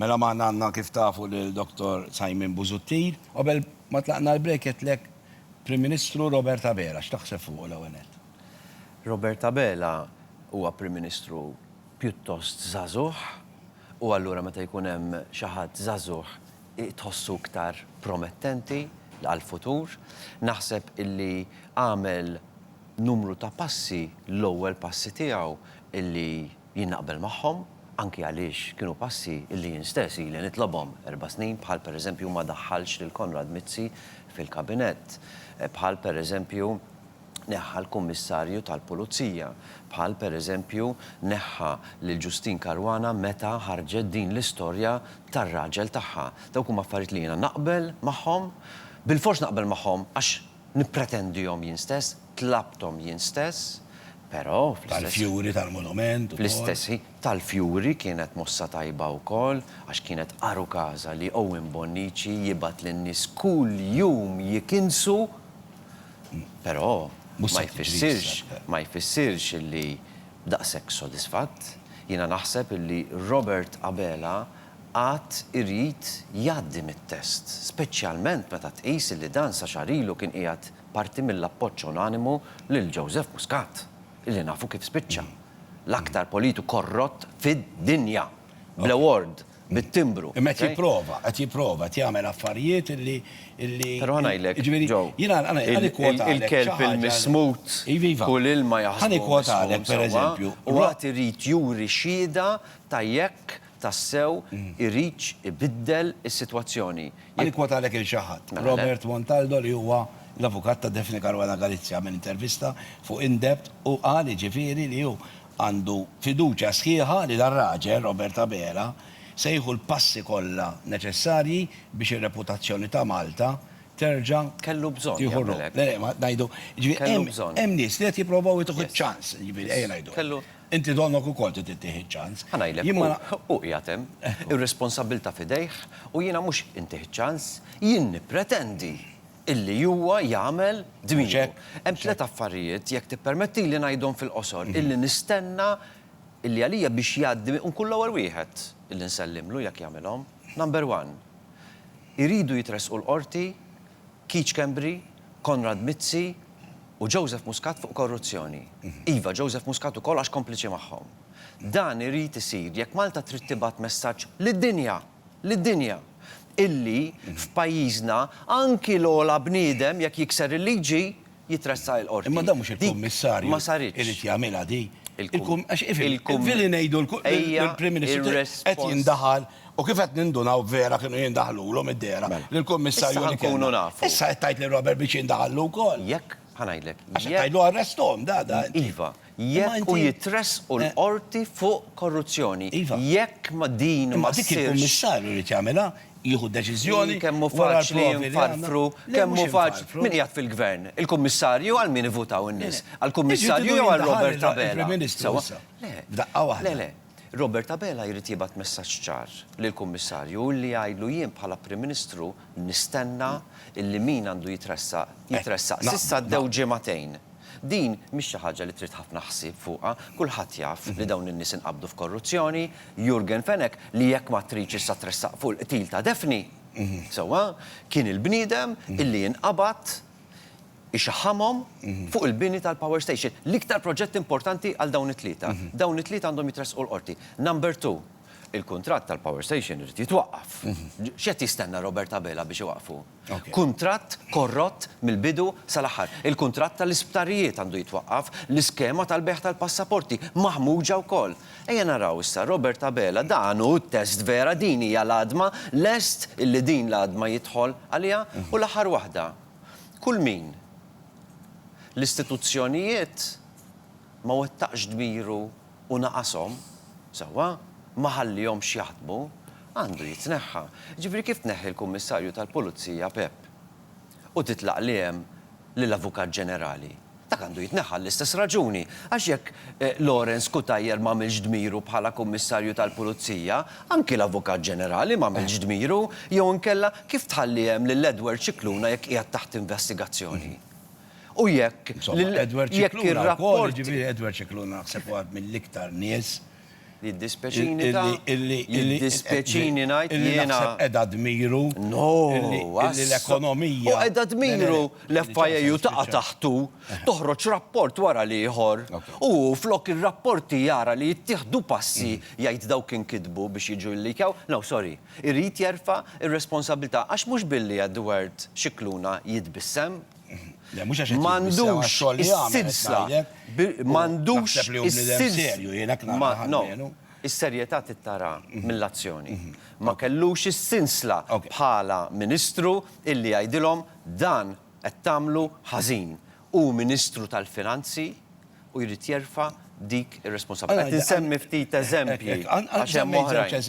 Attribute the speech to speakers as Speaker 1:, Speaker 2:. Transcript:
Speaker 1: Mela maħna għanna kif tafu l-Dr. Simon Busuttil, qabel ma tlaqna l-breket lek Prim Ministru Robert Abela, x'taħseb fuq l-għanet?
Speaker 2: Robert Abela huwa Prim Ministru pjuttost żagħżugħ u allura meta jkun hemm xi ħadd żagħżugħ tħossu iktar promettenti għall-futur. Naħseb illi għamel numru ta' passi, l-ewwel passi tiegħu illi jien naqbel magħhom, anki għaliex kienu passi illi jien stess ili nitlobhom 4 snin, bħal pereżempju ma daħħalx lil Konrad Mizzi fil-kabinett, bħal pereżempju neħħa l-Kummissarju tal-Pulizija, bħal pereżempju neħħa lil Ġustin Karwana meta ħarġet din l-istorja tar-raġel tagħha. Dawk huma affarijiet li jiena naqbel magħhom, bil-fors naqbel magħhom għax nippretendihom jien stess, tlabthom jien stess, però
Speaker 1: Tal-fjuri, tal-monument.
Speaker 2: Fl-istess tal-fjuri kienet mossa tajba wkoll għax kienet qaru każa li Owen Bonnici jibgħat lin-nies kull jum jikinsu, però ma jfissirx illi daqshekk sodisfatt. Jiena naħseb illi Robert Abela għad irid jgħaddi mit-test, speċjalment meta tqis li dan sa xarilu kien qiegħed parti mill-appoġġ unanimu lil Joseph Muscat, illi nafu kif spiċċa. L-aktar politu korrott fid-dinja, bl-award, bit-timbru.
Speaker 1: Imma qed jipprova, jagħmel affarijiet illi.
Speaker 2: Però ngħidlek, Joe, il-kelb il-mismut, kull ilma jaħsbu.
Speaker 1: Ħanikwota pereżempju.
Speaker 2: U għad irid juri xhieda ta' jekk tassew irid ibiddel is-sitwazzjoni.
Speaker 1: Ħanikwota il-xi ħadd. Robert Montaldo li huwa l-avukat ta' Defni Karwana Galizja minn intervista fuq In-Depth u qal ġifieri li hu għandu fiduċja sħiħa li dar-raġel Robert Abela se jieħu l-passi kollha neċessarji biex ir-reputazzjoni ta' Malta terġa'
Speaker 2: kellu bżonn
Speaker 1: jagħmilek. Ngħidu, hemm nies li qed jippruvaw jitħu ċans, ġifieri ejja ngħidu. Inti donnok ukoll titieħi ċans.
Speaker 2: Ħanajlek u jatem ir-responsabbilta' fidejh u jiena mhux intieħi ċans, jien nippretendi illi huwa jagħmel dmiru. Hemm 3 affarijiet jekk tippermetti li ngħidhom fil-qosor illi nistenna illi għalija biex jgħaddi nkun l-ewwel wieħed illi nsellimlu jekk jagħmilhom. Number 1. Iridu jitresqu l-qorti Keith Kembri, Konrad Mizzi u Joseph Muscat fuq korruzzjoni. Iva, Joseph Muscat ukoll għax kompliċi magħhom. Dan irid isir jekk Malta trid tibgħat messaġġ lid-dinja illi f'pajjiżna anki l-ogħla bniedem jekk jikser il-liġi jitressa l-qorti.
Speaker 1: Imma dan mhux il-kummissarju
Speaker 2: ma saritx.
Speaker 1: irid jagħmilha di. Il-villi ngħidu l-Prim Ministru qed jindaħal u kif qed nindunaw vera kienu jindaħlulhom id-dera lill-kummissarju li
Speaker 2: nkunu nafu.
Speaker 1: Issa qed tgħid li Robert biex jindaħallu wkoll.
Speaker 2: Jekk ħanajdlek.
Speaker 1: Għax qed tgħidlu arresthom da.
Speaker 2: Iva, jekk u jitressqu l-qorti fuq korruzzjoni. Jekk ma din ma
Speaker 1: dik il-kummissarju li jagħmilha jieħu deċiżjoni.
Speaker 2: Kemmu faċli nfarfru, kemmu faċli. Min qiegħed fil-gvern? Il-kummissarju għal min ivvutaw in-nies? Għall-kummissarju jew għal Robert Abela? Le, Robert Abela jrid jibgħat messaġġ ċar lill-kummissarju li jgħidlu jien bħala Prim Ministru nistenna illi min għandu jitressaq. S'issa ddew ġimagħtejn. Din mhix xi ħaġa li trid ħafna ħsieb fuqha, kulħadd jaf li dawn in-nies inqabdu f'korruzzjoni, Jurgen Fenek li jekk ma tridx issa tressaq fuq il-qtil ta' Defni. Sewwa kien il-bniedem illi inqabad ixaħħamhom fuq il-bini tal-Power Station. L-iktar proġett importanti għal dawn it-tlieta. Dawn it-tlieta għandhom jitresqu l-qorti. Number 2, il-kuntratt tal-Power Station irid jitwaqqaf. X'qed jistenna Robert Abela biex iwaqfu? Kuntratt korrott mill-bidu sal-aħħar. Il-kuntratt tal-isptarijiet għandu jitwaqqaf, l-iskema tal-beħ tal-passaporti maħmuġa wkoll. Ejja naraw issa Robert Abela dan hu t-test vera din hija l-għadma lest illi din l-għadma jidħol għaliha u l-aħħar waħda. Kull min l-istituzzjonijiet ma wettaqx dmiru u naqashom, sewwa ma ħallihomx jaħdmu, għandu jitneħħa. Ġifri kif tneħħi l-Kummissarju tal-Pulizija Pep u titlaq lihem lill-Avukat Ġenerali. Dak għandu jitneħħa l-istess raġuni. Għax jekk Lawrence Kutajjer m'għamilx dmiru bħala Kummissarju tal-Pulizija, anki l-Avukat Ġenerali m'għamilx dmiru, jew inkella kif tħallihom lil Edward Cicluna jekk qiegħed taħt investigazzjoni. U jekk
Speaker 1: Edward Cicluna
Speaker 2: ir-rapport
Speaker 1: Edward Cicluna naħseb mill-iktar nies
Speaker 2: Jiddispeċini ta' jiddispeċini ngħid jiena.
Speaker 1: Edha dmiru.
Speaker 2: No,
Speaker 1: l-ekonomija.
Speaker 2: U edha dmiru l-FIU taqa' taħtu, toħroġ rapport wara li ieħor. U flok ir-rapporti jara li jittieħdu passi jgħid dawk inkitbu biex jiġu jlikjaw. No, sorry. Irrid jerfa' ir-responsabilità għax mhux billi Edward Xikluna jitbissem. Mandux is-sinsla. Mandux is-serjetà tittara mill-azzjoni. Ma kellux is-sinsla bħala Ministru illi jgħidilhom dan qed tagħmlu ħażin. U Ministru tal-Finanzi u jrid jerfa' dik ir-responsabilità. Qed insemmi ftit eżempji għax hemm oħrajn.